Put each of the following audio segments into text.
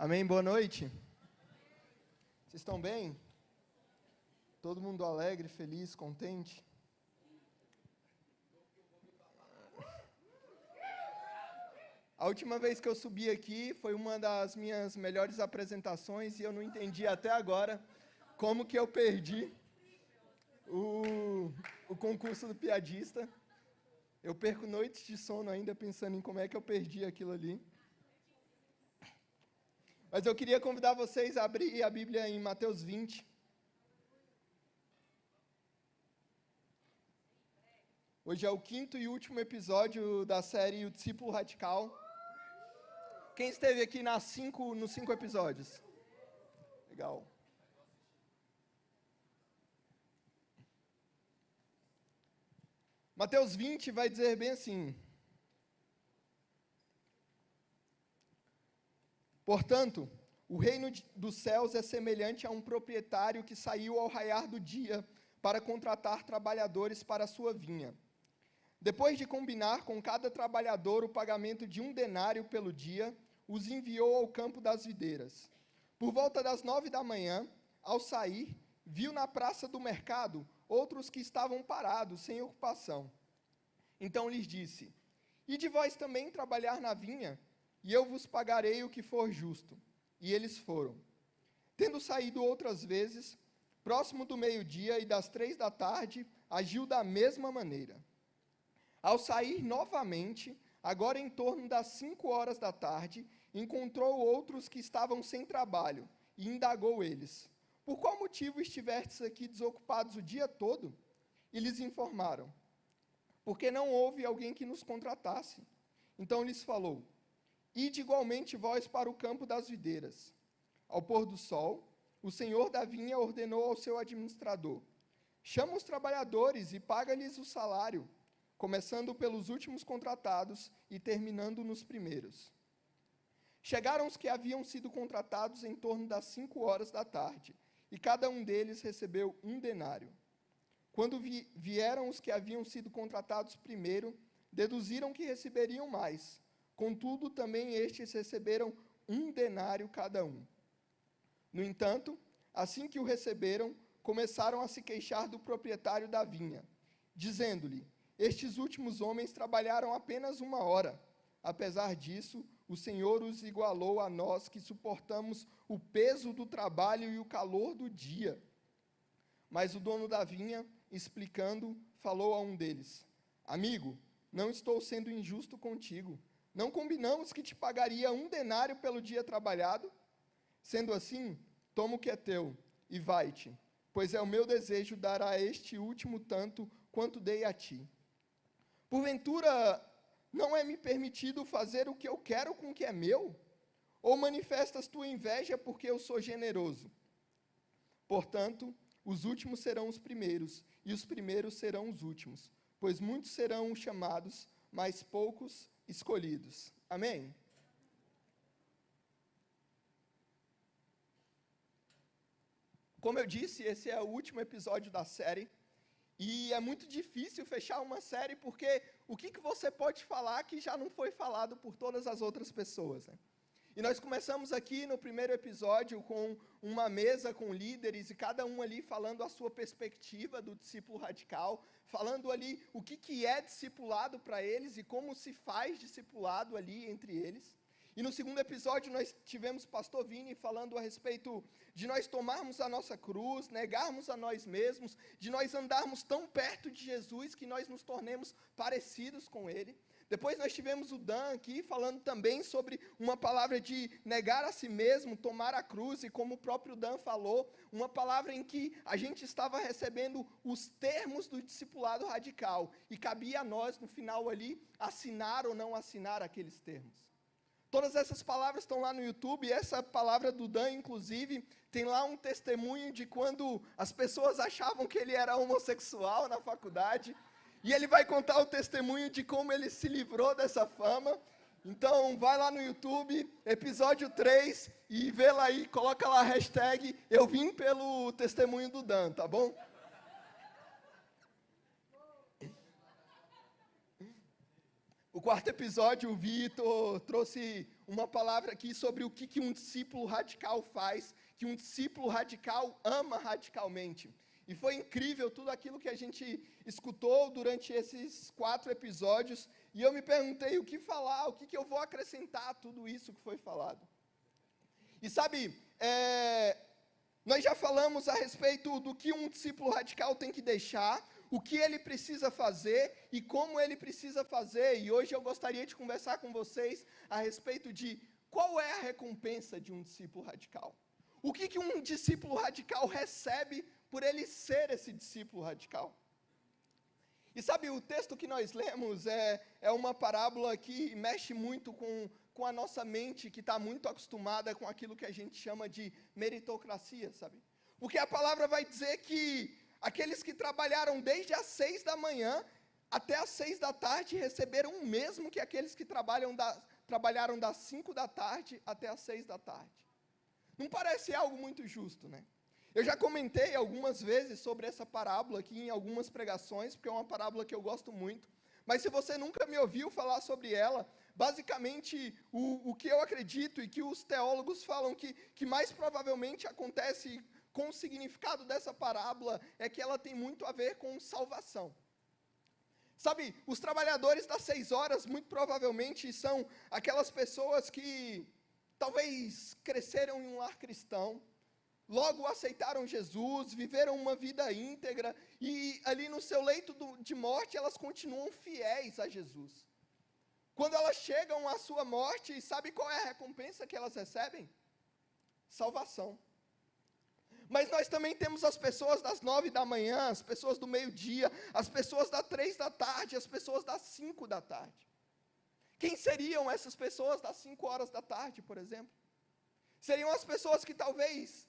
Amém? Boa noite. Vocês estão bem? Todo mundo alegre, feliz, contente? A última vez que eu subi aqui foi uma das minhas melhores apresentações e eu não entendi até agora como que eu perdi o concurso do piadista. Eu perco noites de sono ainda pensando em como é que eu perdi aquilo ali. Mas eu queria convidar vocês a abrir a Bíblia em Mateus 20. Hoje é o quinto e último episódio da série O Discípulo Radical. Quem esteve aqui nos 5 episódios? Legal. Mateus 20 vai dizer bem assim: portanto, o reino dos céus é semelhante a um proprietário que saiu ao raiar do dia para contratar trabalhadores para a sua vinha. Depois de combinar com cada trabalhador o pagamento de 1 denário pelo dia, os enviou ao campo das videiras. Por volta das 9 da manhã, ao sair, viu na praça do mercado outros que estavam parados, sem ocupação. Então lhes disse: ide vós também trabalhar na vinha, e eu vos pagarei o que for justo. E eles foram. Tendo saído outras vezes, próximo do meio-dia e das 3 da tarde, agiu da mesma maneira. Ao sair novamente, agora em torno das 5 horas da tarde, encontrou outros que estavam sem trabalho, e indagou eles: por qual motivo estivestes aqui desocupados o dia todo? E lhes informaram: porque não houve alguém que nos contratasse. Então lhes falou: ide igualmente vós para o campo das videiras. Ao pôr do sol, o senhor da vinha ordenou ao seu administrador: chama os trabalhadores e paga-lhes o salário, começando pelos últimos contratados e terminando nos primeiros. Chegaram os que haviam sido contratados em torno das 5 horas da tarde, e cada um deles recebeu 1 denário. Quando vieram os que haviam sido contratados primeiro, deduziram que receberiam mais. Contudo, também estes receberam 1 denário cada um. No entanto, assim que o receberam, começaram a se queixar do proprietário da vinha, dizendo-lhe: estes últimos homens trabalharam apenas 1 hora. Apesar disso, o Senhor os igualou a nós que suportamos o peso do trabalho e o calor do dia. Mas o dono da vinha, explicando, falou a um deles: amigo, não estou sendo injusto contigo. Não combinamos que te pagaria 1 denário pelo dia trabalhado? Sendo assim, toma o que é teu e vai-te, pois é o meu desejo dar a este último tanto quanto dei a ti. Porventura, não é me permitido fazer o que eu quero com o que é meu? Ou manifestas tua inveja porque eu sou generoso? Portanto, os últimos serão os primeiros, e os primeiros serão os últimos, pois muitos serão chamados, mas poucos escolhidos. Amém? Como eu disse, esse é o último episódio da série, e é muito difícil fechar uma série, porque o que você pode falar que já não foi falado por todas as outras pessoas, né? E nós começamos aqui no primeiro episódio com uma mesa com líderes, e cada um ali falando a sua perspectiva do discípulo radical, falando ali o que é discipulado para eles e como se faz discipulado ali entre eles. E no segundo episódio nós tivemos o pastor Vini falando a respeito de nós tomarmos a nossa cruz, negarmos a nós mesmos, de nós andarmos tão perto de Jesus que nós nos tornemos parecidos com Ele. Depois nós tivemos o Dan aqui falando também sobre uma palavra de negar a si mesmo, tomar a cruz, e como o próprio Dan falou, uma palavra em que a gente estava recebendo os termos do discipulado radical, e cabia a nós, no final ali, assinar ou não assinar aqueles termos. Todas essas palavras estão lá no YouTube, e essa palavra do Dan, inclusive, tem lá um testemunho de quando as pessoas achavam que ele era homossexual na faculdade, e ele vai contar o testemunho de como ele se livrou dessa fama. Então, vai lá no YouTube, episódio 3, e vê lá aí, coloca lá a hashtag Eu Vim pelo Testemunho do Dan, tá bom? O quarto episódio, o Vitor trouxe uma palavra aqui sobre o que um discípulo radical faz, que um discípulo radical ama radicalmente. E foi incrível tudo aquilo que a gente escutou durante esses 4 episódios, e eu me perguntei o que falar, o que eu vou acrescentar a tudo isso que foi falado. E sabe, nós já falamos a respeito do que um discípulo radical tem que deixar, o que ele precisa fazer e como ele precisa fazer. E hoje eu gostaria de conversar com vocês a respeito de qual é a recompensa de um discípulo radical. O que um discípulo radical recebe por ele ser esse discípulo radical? E sabe, o texto que nós lemos é uma parábola que mexe muito com a nossa mente, que está muito acostumada com aquilo que a gente chama de meritocracia, sabe? Porque a palavra vai dizer que aqueles que trabalharam desde as 6 da manhã até as 6 da tarde receberam o mesmo que aqueles que trabalharam das 5 da tarde até as 6 da tarde. Não parece algo muito justo, né? Eu já comentei algumas vezes sobre essa parábola aqui em algumas pregações, porque é uma parábola que eu gosto muito. Mas se você nunca me ouviu falar sobre ela, basicamente o que eu acredito e que os teólogos falam que mais provavelmente acontece com o significado dessa parábola é que ela tem muito a ver com salvação. Sabe, os trabalhadores das 6 horas muito provavelmente são aquelas pessoas que talvez cresceram em um lar cristão, logo aceitaram Jesus, viveram uma vida íntegra, e ali no seu leito de morte, elas continuam fiéis a Jesus. Quando elas chegam à sua morte, sabe qual é a recompensa que elas recebem? Salvação. Mas nós também temos as pessoas das 9 da manhã, as pessoas do meio-dia, as pessoas das 3 da tarde, as pessoas das 5 da tarde. Quem seriam essas pessoas das 5 horas da tarde, por exemplo? Seriam as pessoas que talvez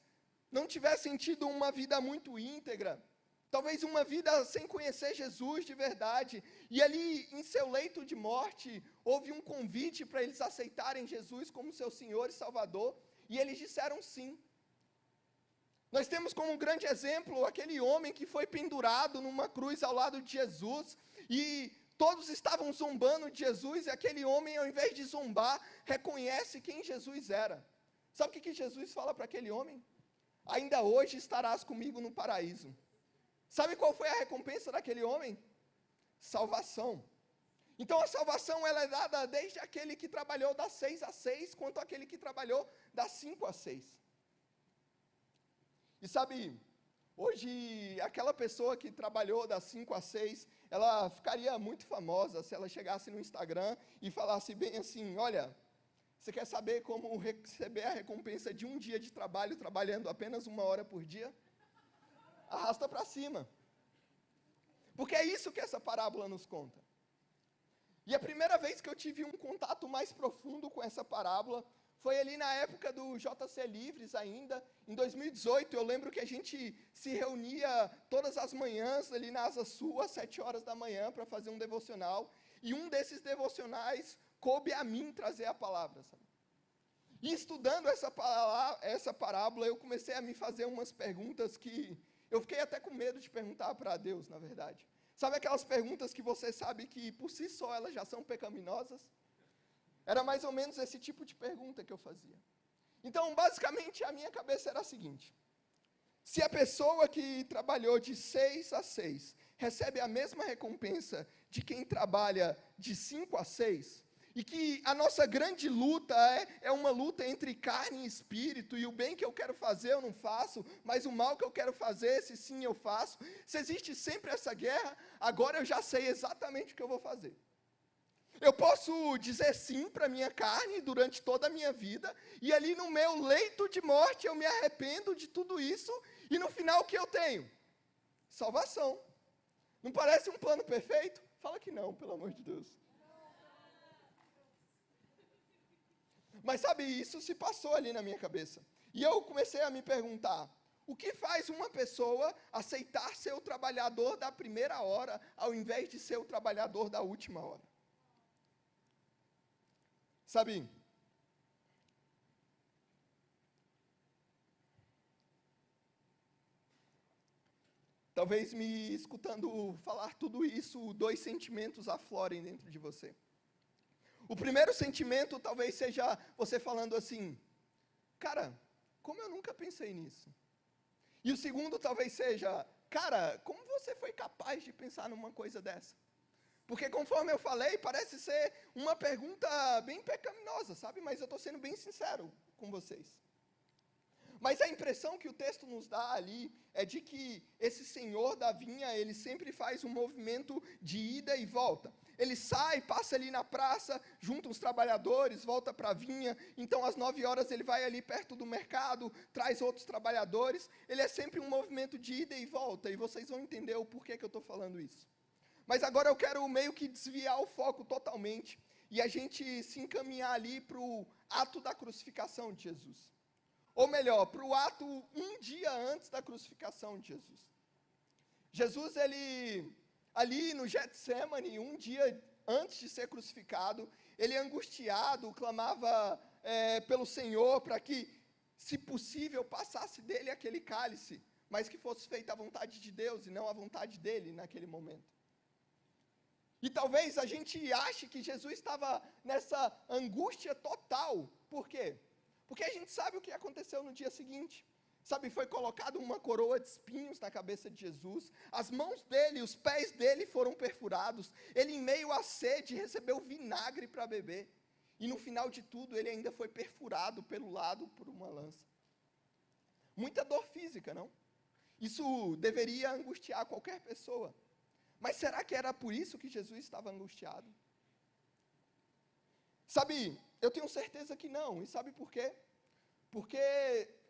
não tivessem tido uma vida muito íntegra, talvez uma vida sem conhecer Jesus de verdade, e ali em seu leito de morte, houve um convite para eles aceitarem Jesus como seu Senhor e Salvador, e eles disseram sim. Nós temos como um grande exemplo aquele homem que foi pendurado numa cruz ao lado de Jesus, e todos estavam zombando de Jesus, e aquele homem, ao invés de zombar, reconhece quem Jesus era. Sabe o que Jesus fala para aquele homem? Ainda hoje estarás comigo no paraíso. Sabe qual foi a recompensa daquele homem? Salvação. Então a salvação ela é dada desde aquele que trabalhou das 6 às 6, quanto aquele que trabalhou das 5 às 6. E sabe, hoje aquela pessoa que trabalhou das 5 às 6, ela ficaria muito famosa se ela chegasse no Instagram e falasse bem assim, olha, você quer saber como receber a recompensa de um dia de trabalho, trabalhando apenas 1 hora por dia? Arrasta para cima. Porque é isso que essa parábola nos conta. E a primeira vez que eu tive um contato mais profundo com essa parábola foi ali na época do JC Livres ainda, em 2018, eu lembro que a gente se reunia todas as manhãs ali na Asa Sul, às 7 horas da manhã, para fazer um devocional, e um desses devocionais coube a mim trazer a palavra, sabe? E estudando essa parábola, eu comecei a me fazer umas perguntas que eu fiquei até com medo de perguntar para Deus, na verdade. Sabe aquelas perguntas que você sabe que por si só elas já são pecaminosas? Era mais ou menos esse tipo de pergunta que eu fazia. Então, basicamente, a minha cabeça era a seguinte: se a pessoa que trabalhou de 6 às 6 recebe a mesma recompensa de quem trabalha de 5 às 6, e que a nossa grande luta é uma luta entre carne e espírito, e o bem que eu quero fazer eu não faço, mas o mal que eu quero fazer, esse sim eu faço, se existe sempre essa guerra, agora eu já sei exatamente o que eu vou fazer. Eu posso dizer sim para a minha carne durante toda a minha vida, e ali no meu leito de morte eu me arrependo de tudo isso, e no final o que eu tenho? Salvação. Não parece um plano perfeito? Fala que não, pelo amor de Deus. Mas sabe, isso se passou ali na minha cabeça. E eu comecei a me perguntar, o que faz uma pessoa aceitar ser o trabalhador da primeira hora, ao invés de ser o trabalhador da última hora? Sabe, talvez me escutando falar tudo isso, 2 sentimentos aflorem dentro de você. O primeiro sentimento talvez seja você falando assim, cara, como eu nunca pensei nisso? E o segundo talvez seja, cara, como você foi capaz de pensar numa coisa dessa? Porque conforme eu falei, parece ser uma pergunta bem pecaminosa, sabe? Mas eu estou sendo bem sincero com vocês. Mas a impressão que o texto nos dá ali é de que esse senhor da vinha, ele sempre faz um movimento de ida e volta. Ele sai, passa ali na praça, junta os trabalhadores, volta para a vinha. Então, às 9 horas, ele vai ali perto do mercado, traz outros trabalhadores. Ele é sempre um movimento de ida e volta. E vocês vão entender o porquê que eu estou falando isso. Mas agora eu quero meio que desviar o foco totalmente e a gente se encaminhar ali para o ato da crucificação de Jesus. Ou melhor, para o ato um dia antes da crucificação de Jesus. Jesus, ele, ali no Getsemane, um dia antes de ser crucificado, ele angustiado, clamava pelo Senhor para que, se possível, passasse dele aquele cálice, mas que fosse feita a vontade de Deus e não a vontade dele naquele momento. E talvez a gente ache que Jesus estava nessa angústia total. Por quê? Porque a gente sabe o que aconteceu no dia seguinte. Sabe, foi colocada uma coroa de espinhos na cabeça de Jesus, as mãos dele, os pés dele foram perfurados, ele em meio à sede recebeu vinagre para beber, e no final de tudo ele ainda foi perfurado pelo lado por uma lança. Muita dor física, não? Isso deveria angustiar qualquer pessoa. Mas será que era por isso que Jesus estava angustiado? Sabe, eu tenho certeza que não. E sabe por quê? Porque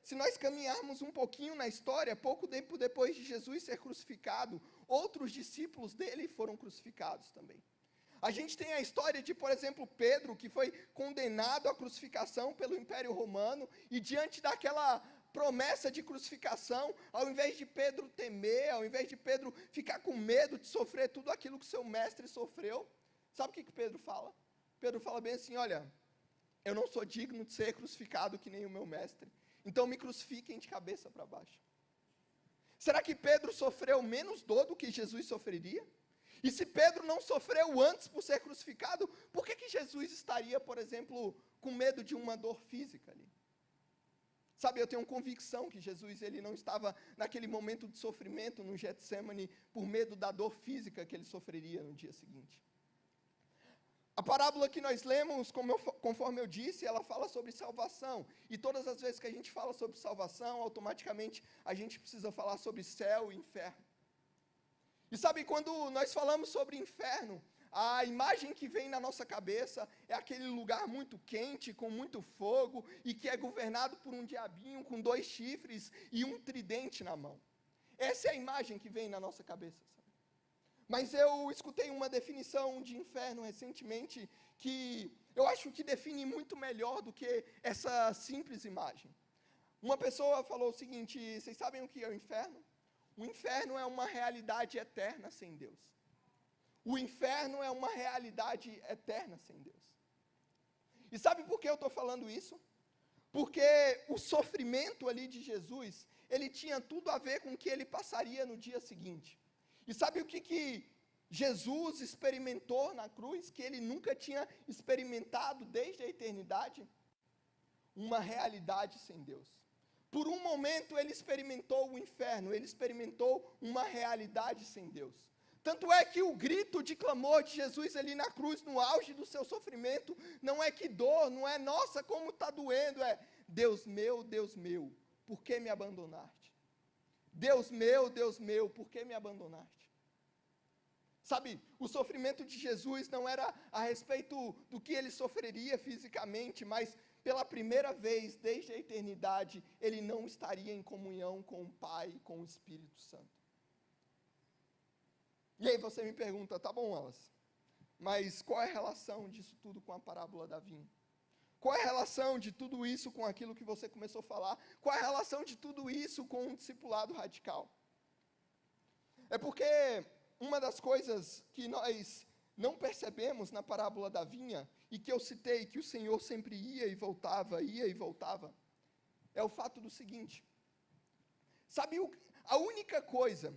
se nós caminharmos um pouquinho na história, pouco tempo depois de Jesus ser crucificado, outros discípulos dele foram crucificados também. A gente tem a história de, por exemplo, Pedro, que foi condenado à crucificação pelo Império Romano, e diante daquela promessa de crucificação, ao invés de Pedro temer, ao invés de Pedro ficar com medo de sofrer tudo aquilo que seu mestre sofreu, sabe o que Pedro fala? Pedro fala bem assim, olha, eu não sou digno de ser crucificado que nem o meu mestre, então me crucifiquem de cabeça para baixo. Será que Pedro sofreu menos dor do que Jesus sofreria? E se Pedro não sofreu antes por ser crucificado, por que Jesus estaria, por exemplo, com medo de uma dor física ali? Sabe, eu tenho convicção que Jesus ele não estava naquele momento de sofrimento no Getsemane por medo da dor física que ele sofreria no dia seguinte. A parábola que nós lemos, conforme eu disse, ela fala sobre salvação. E todas as vezes que a gente fala sobre salvação, automaticamente a gente precisa falar sobre céu e inferno. E sabe, quando nós falamos sobre inferno, a imagem que vem na nossa cabeça é aquele lugar muito quente, com muito fogo, e que é governado por um diabinho com 2 chifres e um tridente na mão. Essa é a imagem que vem na nossa cabeça. Sabe? Mas eu escutei uma definição de inferno recentemente, que eu acho que define muito melhor do que essa simples imagem. Uma pessoa falou o seguinte, vocês sabem o que é o inferno? O inferno é uma realidade eterna sem Deus. O inferno é uma realidade eterna sem Deus. E sabe por que eu estou falando isso? Porque o sofrimento ali de Jesus, ele tinha tudo a ver com o que ele passaria no dia seguinte. E sabe o que Jesus experimentou na cruz, que ele nunca tinha experimentado desde a eternidade? Uma realidade sem Deus. Por um momento ele experimentou o inferno, ele experimentou uma realidade sem Deus. Tanto é que o grito de clamor de Jesus ali na cruz, no auge do seu sofrimento, não é que dor, não é, nossa, como está doendo, é Deus meu, por que me abandonaste? Deus meu, por que me abandonaste? Sabe, o sofrimento de Jesus não era a respeito do que ele sofreria fisicamente, mas pela primeira vez desde a eternidade, ele não estaria em comunhão com o Pai e com o Espírito Santo. E aí você me pergunta, tá bom, Wallace, mas qual é a relação disso tudo com a parábola da vinha? Qual é a relação de tudo isso com aquilo que você começou a falar? Qual é a relação de tudo isso com um discipulado radical? É porque uma das coisas que nós não percebemos na parábola da vinha, e que eu citei, que o Senhor sempre ia e voltava, é o fato do seguinte, sabe, a única coisa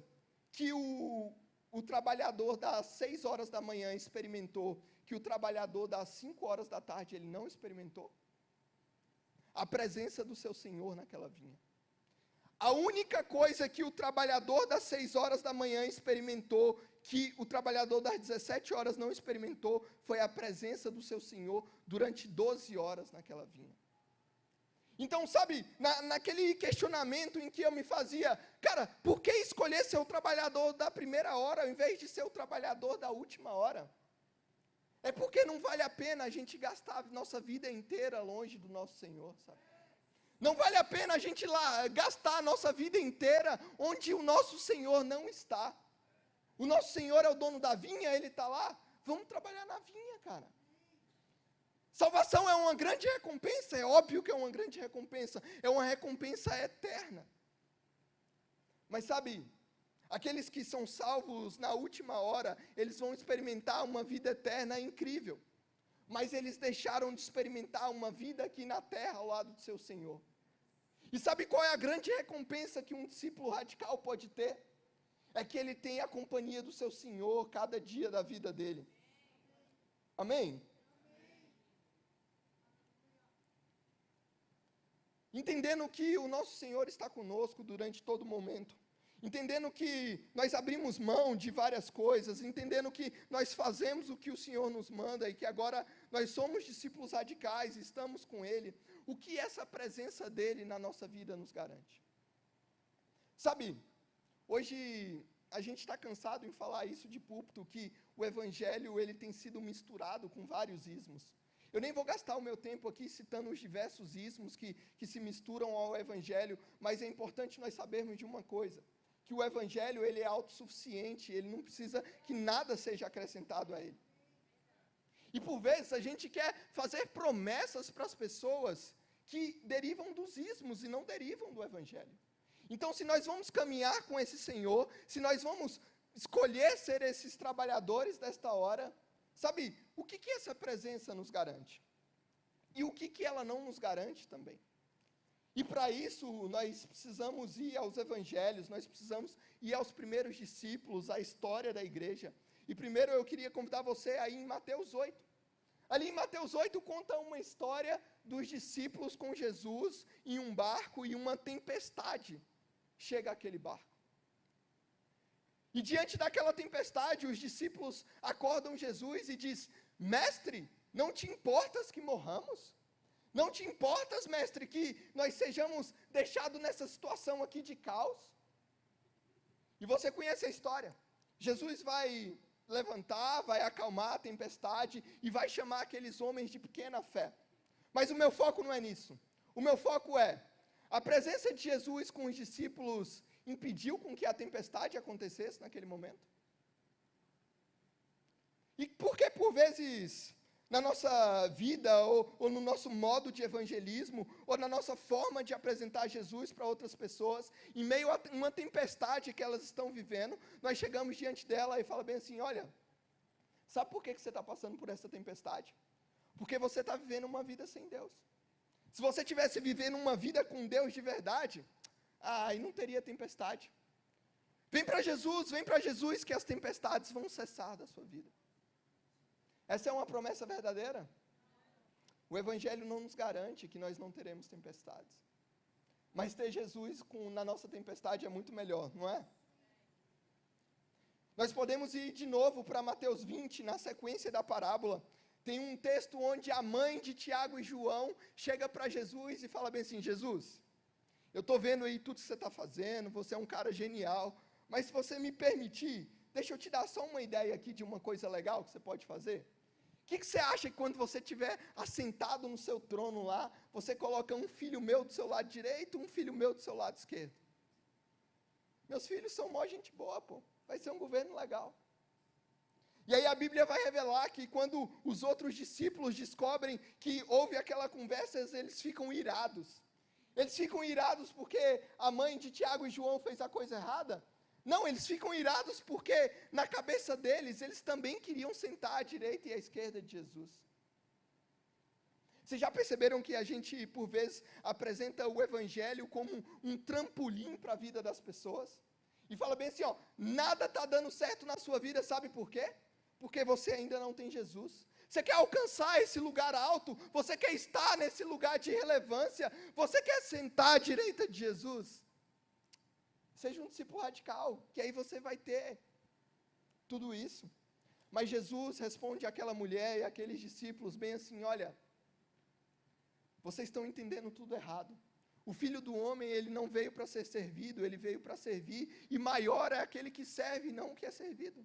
que o trabalhador das 6 horas da manhã experimentou, que o trabalhador das 5 horas da tarde ele não experimentou? A presença do seu Senhor naquela vinha. A única coisa que o trabalhador das 6 horas da manhã experimentou, que o trabalhador das 17 horas não experimentou, foi a presença do seu Senhor durante 12 horas naquela vinha. Então, sabe, naquele questionamento em que eu me fazia, cara, por que escolher ser o trabalhador da primeira hora, ao invés de ser o trabalhador da última hora? É porque não vale a pena a gente gastar a nossa vida inteira longe do nosso Senhor, sabe? Não vale a pena a gente lá gastar a nossa vida inteira onde o nosso Senhor não está. O nosso Senhor é o dono da vinha, Ele está lá. Vamos trabalhar na vinha, cara. Salvação é uma grande recompensa, é óbvio que é uma grande recompensa. É uma recompensa eterna. Mas sabe, aqueles que são salvos na última hora, eles vão experimentar uma vida eterna incrível. Mas eles deixaram de experimentar uma vida aqui na terra, ao lado do seu Senhor. E sabe qual é a grande recompensa que um discípulo radical pode ter? É que ele tem a companhia do seu Senhor cada dia da vida dele. Amém? Entendendo que o nosso Senhor está conosco durante todo momento. Entendendo que nós abrimos mão de várias coisas, entendendo que nós fazemos o que o Senhor nos manda e que agora nós somos discípulos radicais, estamos com Ele, o que essa presença dEle na nossa vida nos garante? Sabe, hoje a gente está cansado em falar isso de púlpito, que o Evangelho ele tem sido misturado com vários ismos. Eu nem vou gastar o meu tempo aqui citando os diversos ismos que se misturam ao Evangelho, mas é importante nós sabermos de uma coisa, que o Evangelho ele é autossuficiente, ele não precisa que nada seja acrescentado a ele. E por vezes a gente quer fazer promessas para as pessoas que derivam dos ismos e não derivam do Evangelho. Então, se nós vamos caminhar com esse Senhor, se nós vamos escolher ser esses trabalhadores desta hora, sabe, o que essa presença nos garante? E o que ela não nos garante também? E para isso, nós precisamos ir aos evangelhos, nós precisamos ir aos primeiros discípulos, à história da igreja. E primeiro eu queria convidar você a ir em Mateus 8. Ali em Mateus 8 conta uma história dos discípulos com Jesus em um barco e uma tempestade chega àquele barco. E diante daquela tempestade, os discípulos acordam Jesus e diz: Mestre, não te importas que morramos? Não te importas, mestre, que nós sejamos deixados nessa situação aqui de caos? E você conhece a história. Jesus vai levantar, vai acalmar a tempestade e vai chamar aqueles homens de pequena fé. Mas o meu foco não é nisso. O meu foco é, a presença de Jesus com os discípulos impediu com que a tempestade acontecesse naquele momento? E por que por vezes na nossa vida, ou no nosso modo de evangelismo, ou na nossa forma de apresentar Jesus para outras pessoas, em meio a uma tempestade que elas estão vivendo, nós chegamos diante dela e fala bem assim: olha, sabe por que você está passando por essa tempestade? Porque você está vivendo uma vida sem Deus. Se você estivesse vivendo uma vida com Deus de verdade, aí não teria tempestade. Vem para Jesus que as tempestades vão cessar da sua vida. Essa é uma promessa verdadeira? O Evangelho não nos garante que nós não teremos tempestades. Mas ter Jesus na nossa tempestade é muito melhor, não é? Nós podemos ir de novo para Mateus 20, na sequência da parábola. Tem um texto onde a mãe de Tiago e João chega para Jesus e fala bem assim: Jesus, eu estou vendo aí tudo que você está fazendo, você é um cara genial, mas se você me permitir, deixa eu te dar só uma ideia aqui de uma coisa legal que você pode fazer. O que você acha que quando você estiver assentado no seu trono lá, você coloca um filho meu do seu lado direito, um filho meu do seu lado esquerdo? Meus filhos são mó gente boa, pô. Vai ser um governo legal. E aí a Bíblia vai revelar que quando os outros discípulos descobrem que houve aquela conversa, eles ficam irados. Eles ficam irados porque a mãe de Tiago e João fez a coisa errada? Não, eles ficam irados porque na cabeça deles, eles também queriam sentar à direita e à esquerda de Jesus. Vocês já perceberam que a gente, por vezes, apresenta o Evangelho como um trampolim para a vida das pessoas? E fala bem assim, ó, nada está dando certo na sua vida, sabe por quê? Porque você ainda não tem Jesus. Você quer alcançar esse lugar alto? Você quer estar nesse lugar de relevância? Você quer sentar à direita de Jesus? Seja um discípulo radical, que aí você vai ter tudo isso. Mas Jesus responde àquela mulher e àqueles discípulos bem assim: olha, vocês estão entendendo tudo errado. O Filho do Homem, ele não veio para ser servido, ele veio para servir, e maior é aquele que serve, não o que é servido.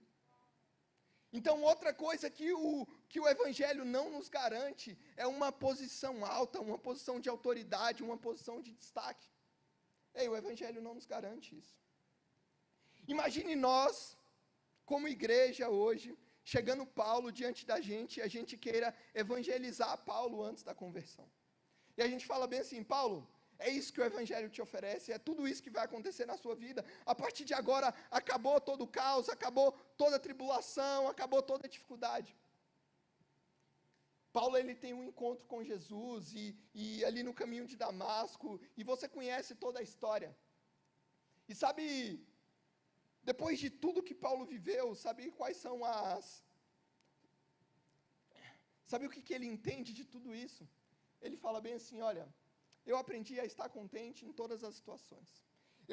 Então, outra coisa que o Evangelho não nos garante é uma posição alta, uma posição de autoridade, uma posição de destaque. Ei, o Evangelho não nos garante isso. Imagine nós, como igreja hoje, chegando Paulo diante da gente, e a gente queira evangelizar Paulo antes da conversão. E a gente fala bem assim: Paulo, é isso que o Evangelho te oferece, é tudo isso que vai acontecer na sua vida. A partir de agora, acabou todo o caos, acabou toda a tribulação, acabou toda a dificuldade. Paulo, ele tem um encontro com Jesus, e ali no caminho de Damasco, e você conhece toda a história. E sabe, depois de tudo que Paulo viveu, sabe quais são sabe o que ele entende de tudo isso? Ele fala bem assim: olha, eu aprendi a estar contente em todas as situações.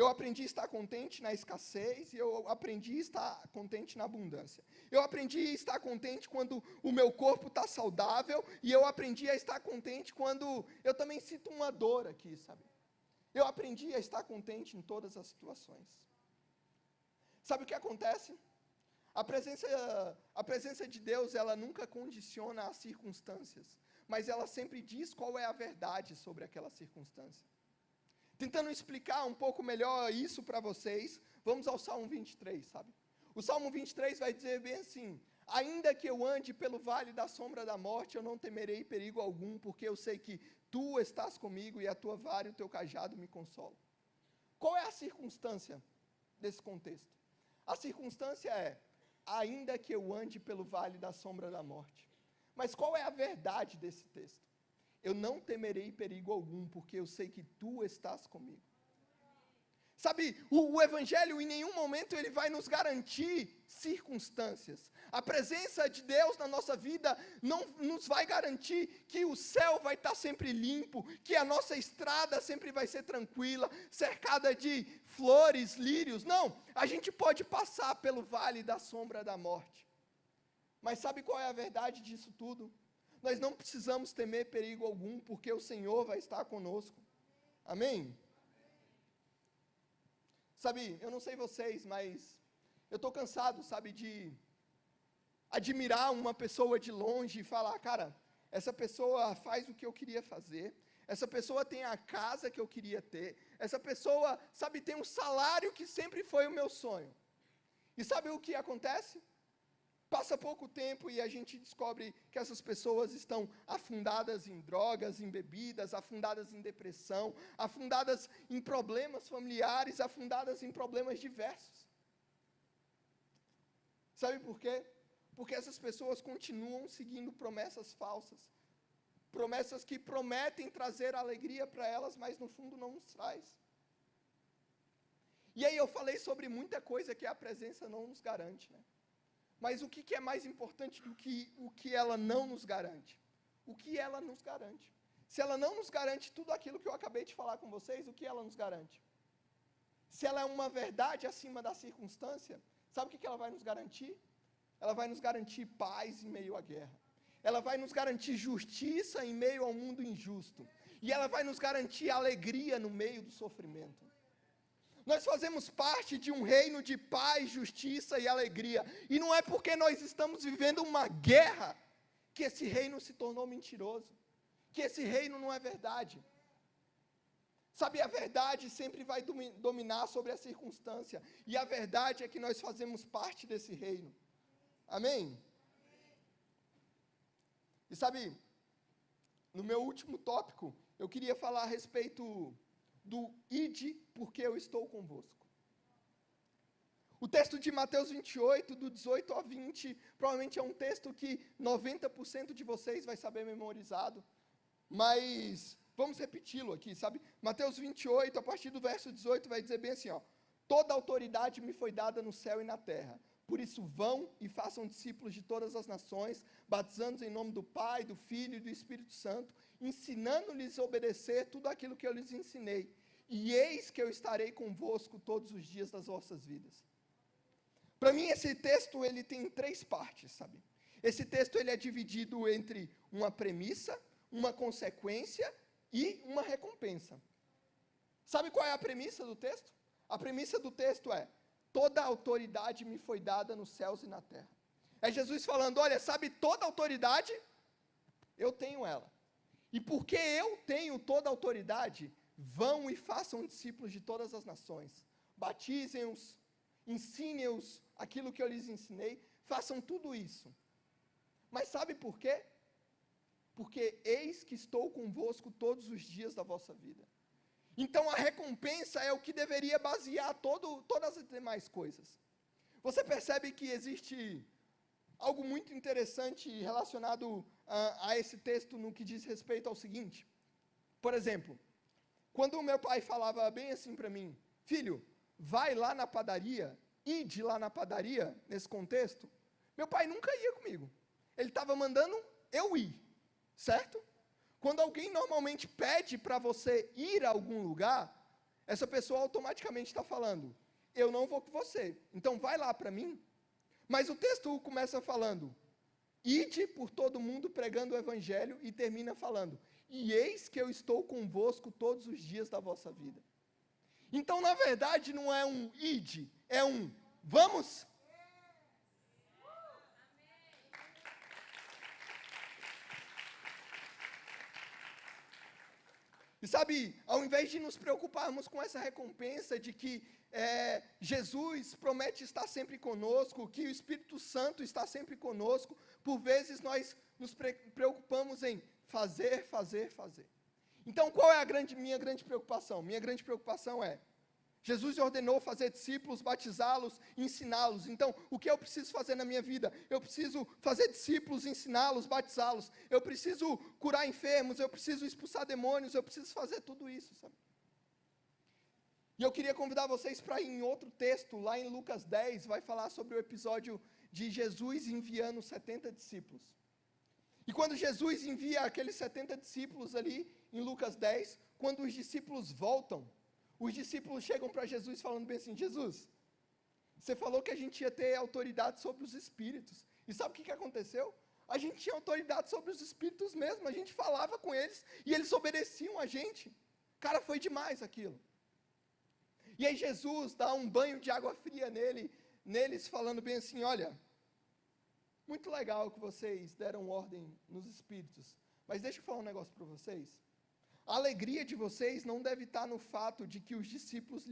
Eu aprendi a estar contente na escassez, e eu aprendi a estar contente na abundância. Eu aprendi a estar contente quando o meu corpo está saudável, e eu aprendi a estar contente quando eu também sinto uma dor aqui, sabe? Eu aprendi a estar contente em todas as situações. Sabe o que acontece? A presença de Deus, ela nunca condiciona as circunstâncias, mas ela sempre diz qual é a verdade sobre aquela circunstância. Tentando explicar um pouco melhor isso para vocês, vamos ao Salmo 23, sabe? O Salmo 23 vai dizer bem assim: ainda que eu ande pelo vale da sombra da morte, eu não temerei perigo algum, porque eu sei que tu estás comigo, e a tua vara e o teu cajado me consolam. Qual é a circunstância desse contexto? A circunstância é: ainda que eu ande pelo vale da sombra da morte. Mas qual é a verdade desse texto? Eu não temerei perigo algum, porque eu sei que tu estás comigo. Sabe, o Evangelho em nenhum momento ele vai nos garantir circunstâncias. A presença de Deus na nossa vida não nos vai garantir que o céu vai estar sempre limpo, que a nossa estrada sempre vai ser tranquila, cercada de flores, lírios. Não, a gente pode passar pelo vale da sombra da morte. Mas sabe qual é a verdade disso tudo? Nós não precisamos temer perigo algum, porque o Senhor vai estar conosco. Amém? Sabe, eu não sei vocês, mas eu estou cansado, sabe, de admirar uma pessoa de longe e falar: cara, essa pessoa faz o que eu queria fazer, essa pessoa tem a casa que eu queria ter, essa pessoa, sabe, tem um salário que sempre foi o meu sonho. E sabe o que acontece? Passa pouco tempo e a gente descobre que essas pessoas estão afundadas em drogas, em bebidas, afundadas em depressão, afundadas em problemas familiares, afundadas em problemas diversos. Sabe por quê? Porque essas pessoas continuam seguindo promessas falsas. Promessas que prometem trazer alegria para elas, mas no fundo não nos traz. E aí eu falei sobre muita coisa que a presença não nos garante, né? Mas o que é mais importante do que o que ela não nos garante? O que ela nos garante? Se ela não nos garante tudo aquilo que eu acabei de falar com vocês, o que ela nos garante? Se ela é uma verdade acima da circunstância, sabe o que ela vai nos garantir? Ela vai nos garantir paz em meio à guerra. Ela vai nos garantir justiça em meio ao mundo injusto. E ela vai nos garantir alegria no meio do sofrimento. Nós fazemos parte de um reino de paz, justiça e alegria. E não é porque nós estamos vivendo uma guerra que esse reino se tornou mentiroso, que esse reino não é verdade. Sabe, a verdade sempre vai dominar sobre a circunstância. E a verdade é que nós fazemos parte desse reino. Amém? E sabe, no meu último tópico, eu queria falar a respeito do ide, porque eu estou convosco. O texto de Mateus 28, do 18 ao 20, provavelmente é um texto que 90% de vocês vai saber memorizado, mas vamos repeti-lo aqui, sabe? Mateus 28, a partir do verso 18, vai dizer bem assim, ó: toda autoridade me foi dada no céu e na terra. Por isso vão e façam discípulos de todas as nações, batizando-os em nome do Pai, do Filho e do Espírito Santo, ensinando-lhes a obedecer tudo aquilo que eu lhes ensinei. E eis que eu estarei convosco todos os dias das vossas vidas. Para mim, esse texto, ele tem 3 partes, sabe? Esse texto, ele é dividido entre uma premissa, uma consequência e uma recompensa. Sabe qual é a premissa do texto? A premissa do texto é: toda a autoridade me foi dada nos céus e na terra. É Jesus falando, olha, sabe, toda a autoridade, eu tenho ela. E porque eu tenho toda a autoridade, vão e façam discípulos de todas as nações. Batizem-os, ensinem-os aquilo que eu lhes ensinei, façam tudo isso. Mas sabe por quê? Porque eis que estou convosco todos os dias da vossa vida. Então a recompensa é o que deveria basear todas as demais coisas. Você percebe que existe algo muito interessante relacionado a esse texto no que diz respeito ao seguinte. Por exemplo, quando o meu pai falava bem assim para mim, filho, vai lá na padaria, ide lá na padaria, nesse contexto, meu pai nunca ia comigo. Ele estava mandando eu ir, certo? Quando alguém normalmente pede para você ir a algum lugar, essa pessoa automaticamente está falando, eu não vou com você, então vai lá para mim. Mas o texto começa falando, ide por todo mundo pregando o evangelho, e termina falando, e eis que eu estou convosco todos os dias da vossa vida. Então, na verdade, não é um ide, é um vamos. E sabe, ao invés de nos preocuparmos com essa recompensa de que Jesus promete estar sempre conosco, que o Espírito Santo está sempre conosco, por vezes nós nos preocupamos em fazer. Então, qual é minha grande preocupação? Minha grande preocupação é, Jesus ordenou fazer discípulos, batizá-los, ensiná-los. Então, o que eu preciso fazer na minha vida? Eu preciso fazer discípulos, ensiná-los, batizá-los. Eu preciso curar enfermos, eu preciso expulsar demônios, eu preciso fazer tudo isso, sabe? E eu queria convidar vocês para ir em outro texto, lá em Lucas 10, vai falar sobre o episódio de Jesus enviando 70 discípulos. E quando Jesus envia aqueles 70 discípulos ali, em Lucas 10, quando os discípulos voltam, os discípulos chegam para Jesus falando bem assim, Jesus, você falou que a gente ia ter autoridade sobre os espíritos. E sabe o que aconteceu? A gente tinha autoridade sobre os espíritos mesmo, a gente falava com eles e eles obedeciam a gente. Cara, foi demais aquilo. E aí Jesus dá um banho de água fria neles falando bem assim, olha, muito legal que vocês deram ordem nos espíritos, mas deixa eu falar um negócio para vocês. A alegria de vocês não deve estar no fato de que os discípulos,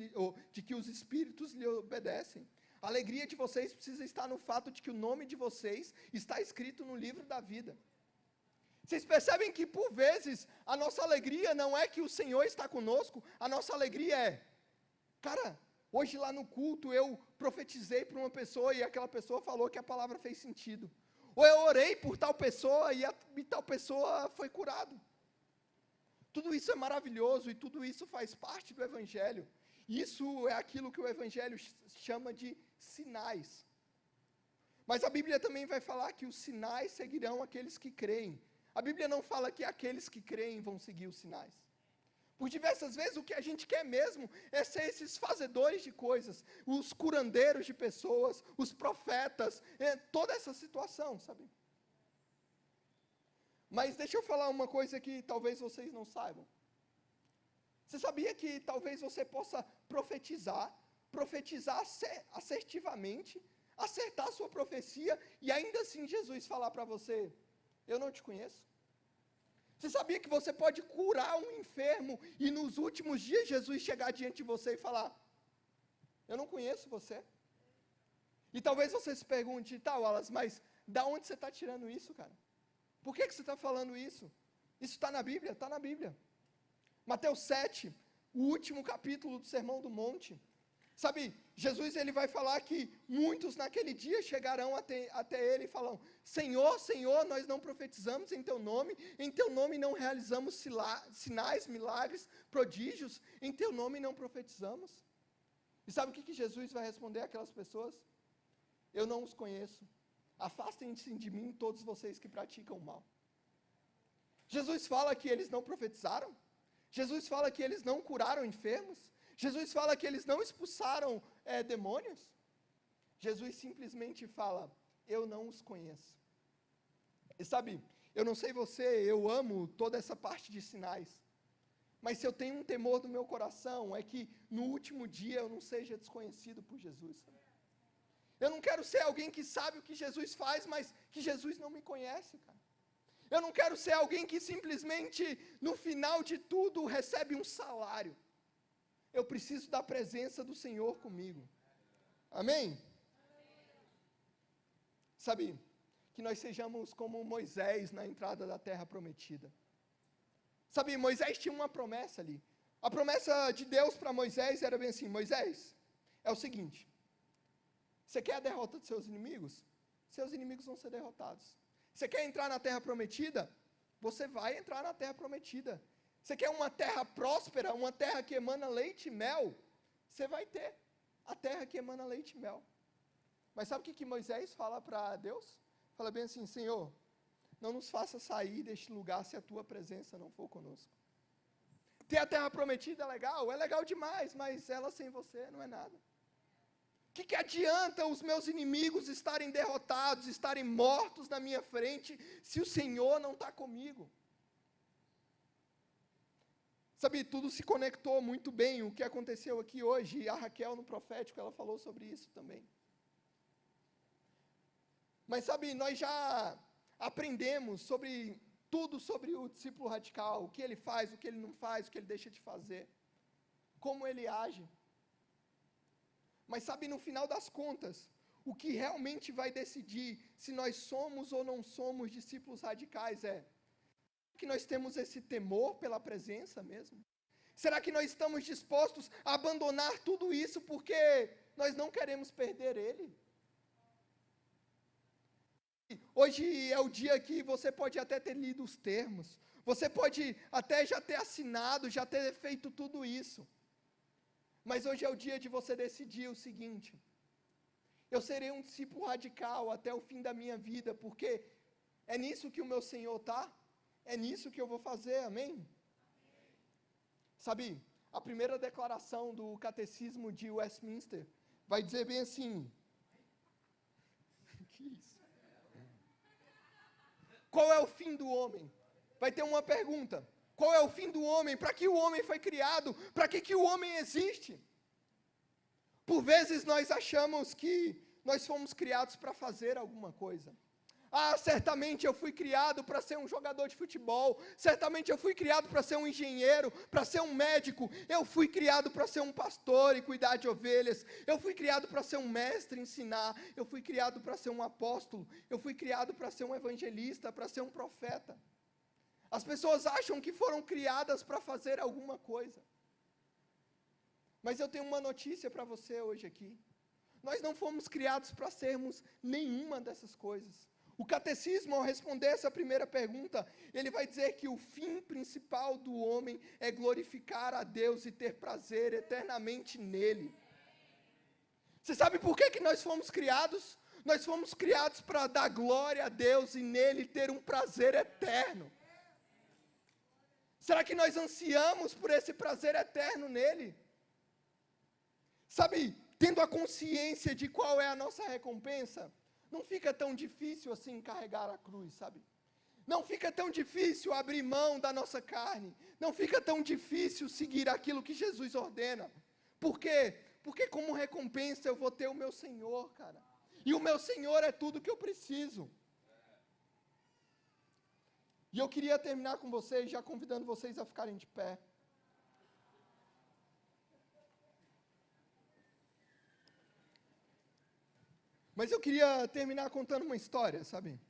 de que os espíritos lhe obedecem. A alegria de vocês precisa estar no fato de que o nome de vocês está escrito no livro da vida. Vocês percebem que, por vezes, a nossa alegria não é que o Senhor está conosco, a nossa alegria é, cara, hoje lá no culto eu profetizei para uma pessoa e aquela pessoa falou que a palavra fez sentido. Ou eu orei por tal pessoa e tal pessoa foi curado. Tudo isso é maravilhoso e tudo isso faz parte do Evangelho. Isso é aquilo que o Evangelho chama de sinais. Mas a Bíblia também vai falar que os sinais seguirão aqueles que creem. A Bíblia não fala que aqueles que creem vão seguir os sinais. Por diversas vezes o que a gente quer mesmo é ser esses fazedores de coisas, os curandeiros de pessoas, os profetas, toda essa situação, sabe? Mas deixa eu falar uma coisa que talvez vocês não saibam. Você sabia que talvez você possa profetizar assertivamente, acertar a sua profecia, e ainda assim Jesus falar para você, eu não te conheço? Você sabia que você pode curar um enfermo, e nos últimos dias Jesus chegar diante de você e falar, eu não conheço você? E talvez você se pergunte, tá, Wallace, mas da onde você está tirando isso, cara? Por que você está falando isso? Isso está na Bíblia? Está na Bíblia. Mateus 7, o último capítulo do Sermão do Monte. Sabe, Jesus ele vai falar que muitos naquele dia chegarão até ele e falam, Senhor, Senhor, nós não profetizamos em Teu nome não realizamos sinais, milagres, prodígios, em Teu nome não profetizamos. E sabe o que Jesus vai responder àquelas pessoas? eu não os conheço. Afastem-se de mim todos vocês que praticam o mal. Jesus fala que eles não profetizaram. Jesus fala que eles não curaram enfermos. Jesus fala que eles não expulsaram demônios. Jesus simplesmente fala, eu não os conheço. E sabe, eu não sei você, eu amo toda essa parte de sinais. Mas se eu tenho um temor do meu coração, é que no último dia eu não seja desconhecido por Jesus. Eu não quero ser alguém que sabe o que Jesus faz, mas que Jesus não me conhece, cara. Eu não quero ser alguém que simplesmente, no final de tudo, recebe um salário. Eu preciso da presença do Senhor comigo. Amém? Sabe, que nós sejamos como Moisés na entrada da terra prometida. Sabe, Moisés tinha uma promessa ali. A promessa de Deus para Moisés era bem assim, Moisés, é o seguinte, você quer a derrota dos seus inimigos? Seus inimigos vão ser derrotados. Você quer entrar na terra prometida? Você vai entrar na terra prometida. Você quer uma terra próspera, uma terra que emana leite e mel? Você vai ter a terra que emana leite e mel. Mas sabe o que Moisés fala para Deus? Fala bem assim, Senhor, não nos faça sair deste lugar se a tua presença não for conosco. Ter a terra prometida é legal demais, mas ela sem você não é nada. O que adianta os meus inimigos estarem derrotados, estarem mortos na minha frente, se o Senhor não está comigo? Sabe, tudo se conectou muito bem, o que aconteceu aqui hoje, e a Raquel no profético, ela falou sobre isso também. Mas sabe, nós já aprendemos tudo sobre o discípulo radical, o que ele faz, o que ele não faz, o que ele deixa de fazer, como ele age. Mas sabe, no final das contas, o que realmente vai decidir se nós somos ou não somos discípulos radicais é: será que nós temos esse temor pela presença mesmo? Será que nós estamos dispostos a abandonar tudo isso porque nós não queremos perder Ele? Hoje é o dia que você pode até ter lido os termos, você pode até já ter assinado, já ter feito tudo isso. Mas hoje é o dia de você decidir o seguinte: eu serei um discípulo radical até o fim da minha vida, porque é nisso que o meu Senhor está, é nisso que eu vou fazer, amém? Sabe, a primeira declaração do Catecismo de Westminster vai dizer bem assim, que isso? Qual é o fim do homem? Vai ter uma pergunta. Qual é o fim do homem? Para que o homem foi criado? Para que o homem existe? Por vezes nós achamos que nós fomos criados para fazer alguma coisa. Certamente eu fui criado para ser um jogador de futebol. Certamente eu fui criado para ser um engenheiro, para ser um médico. Eu fui criado para ser um pastor e cuidar de ovelhas. Eu fui criado para ser um mestre e ensinar. Eu fui criado para ser um apóstolo. Eu fui criado para ser um evangelista, para ser um profeta. As pessoas acham que foram criadas para fazer alguma coisa. Mas eu tenho uma notícia para você hoje aqui. Nós não fomos criados para sermos nenhuma dessas coisas. O catecismo, ao responder essa primeira pergunta, ele vai dizer que o fim principal do homem é glorificar a Deus e ter prazer eternamente nele. Você sabe por que nós fomos criados? Nós fomos criados para dar glória a Deus e nele ter um prazer eterno. Será que nós ansiamos por esse prazer eterno nele? Sabe, tendo a consciência de qual é a nossa recompensa, não fica tão difícil assim carregar a cruz, sabe? Não fica tão difícil abrir mão da nossa carne. Não fica tão difícil seguir aquilo que Jesus ordena. Por quê? Porque como recompensa eu vou ter o meu Senhor, cara. E o meu Senhor é tudo que eu preciso. E eu queria terminar com vocês, já convidando vocês a ficarem de pé. Mas eu queria terminar contando uma história, sabe?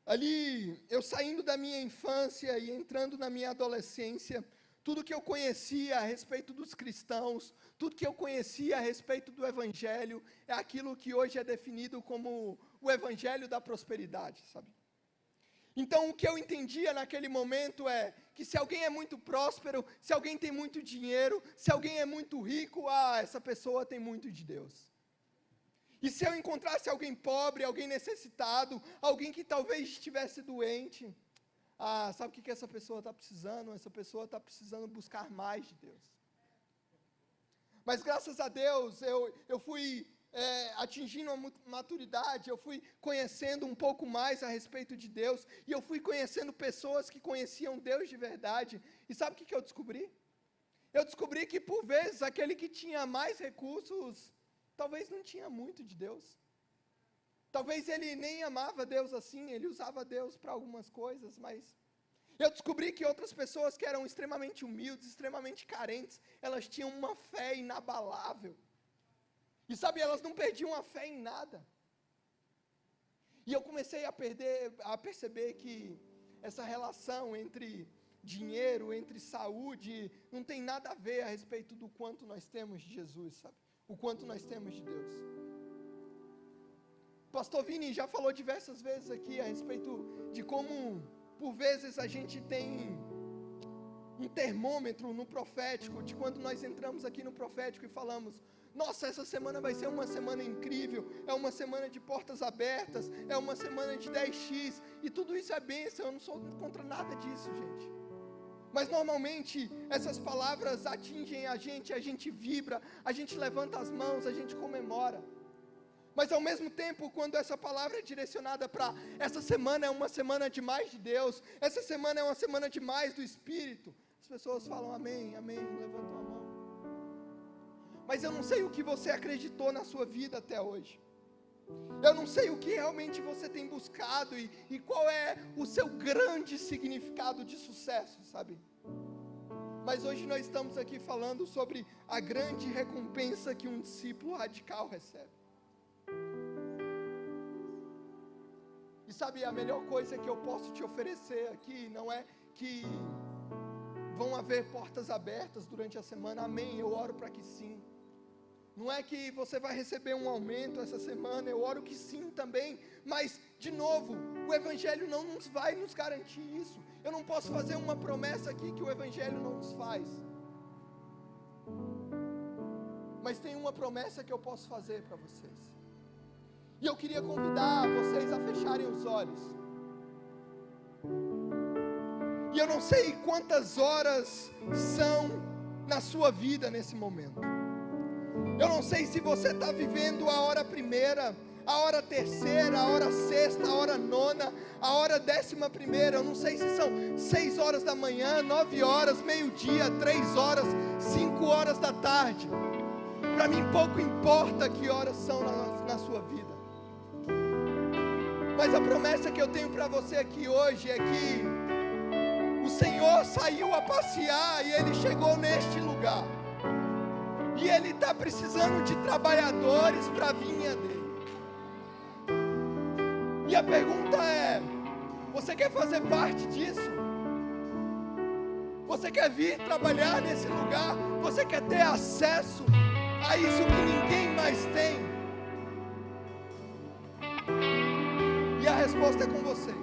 Ali, eu saindo da minha infância e entrando na minha adolescência, tudo que eu conhecia a respeito dos cristãos, tudo que eu conhecia a respeito do evangelho, é aquilo que hoje é definido como o evangelho da prosperidade, sabe? Então, o que eu entendia naquele momento é que se alguém é muito próspero, se alguém tem muito dinheiro, se alguém é muito rico, essa pessoa tem muito de Deus. E se eu encontrasse alguém pobre, alguém necessitado, alguém que talvez estivesse doente, sabe o que essa pessoa está precisando? Essa pessoa está precisando buscar mais de Deus. Mas graças a Deus, eu fui atingindo a maturidade, eu fui conhecendo um pouco mais a respeito de Deus, e eu fui conhecendo pessoas que conheciam Deus de verdade. E sabe o que eu descobri? Eu descobri que por vezes aquele que tinha mais recursos, talvez não tinha muito de Deus. Talvez ele nem amava Deus assim, ele usava Deus para algumas coisas, mas eu descobri que outras pessoas que eram extremamente humildes, extremamente carentes, elas tinham uma fé inabalável. E sabe, elas não perdiam a fé em nada. E eu comecei a perceber que essa relação entre dinheiro, entre saúde, não tem nada a ver a respeito do quanto nós temos de Jesus, sabe? O quanto nós temos de Deus. Pastor Vini já falou diversas vezes aqui a respeito de como, por vezes, a gente tem um termômetro no profético, de quando nós entramos aqui no profético e falamos: nossa, essa semana vai ser uma semana incrível, é uma semana de portas abertas, é uma semana de 10x, e tudo isso é bênção, eu não sou contra nada disso, gente. Mas normalmente essas palavras atingem a gente vibra, a gente levanta as mãos, a gente comemora. Mas ao mesmo tempo, quando essa palavra é direcionada para essa semana é uma semana de mais de Deus, essa semana é uma semana de mais do Espírito, as pessoas falam amém, amém, levantam a mão. Mas eu não sei o que você acreditou na sua vida até hoje. Eu não sei o que realmente você tem buscado e qual é o seu grande significado de sucesso, sabe? Mas hoje nós estamos aqui falando sobre a grande recompensa que um discípulo radical recebe. E sabe, a melhor coisa que eu posso te oferecer aqui não é que vão haver portas abertas durante a semana, amém, eu oro para que sim. Não é que você vai receber um aumento essa semana, eu oro que sim também, mas, de novo, o Evangelho não vai nos garantir isso. Eu não posso fazer uma promessa aqui que o Evangelho não nos faz. Mas tem uma promessa que eu posso fazer para vocês. E eu queria convidar vocês a fecharem os olhos. E eu não sei quantas horas são na sua vida nesse momento. Eu não sei se você está vivendo a hora primeira, a hora terceira, a hora sexta, a hora nona, a hora 11ª. Eu não sei se são 6 horas da manhã, 9 horas, meio-dia, 3 horas, 5 horas da tarde. Para mim pouco importa que horas são na sua vida. Mas a promessa que eu tenho para você aqui hoje é que o Senhor saiu a passear e Ele chegou neste lugar. E Ele está precisando de trabalhadores para a vinha dEle. E a pergunta é: você quer fazer parte disso? Você quer vir trabalhar nesse lugar? Você quer ter acesso a isso que ninguém mais tem? E a resposta é com você.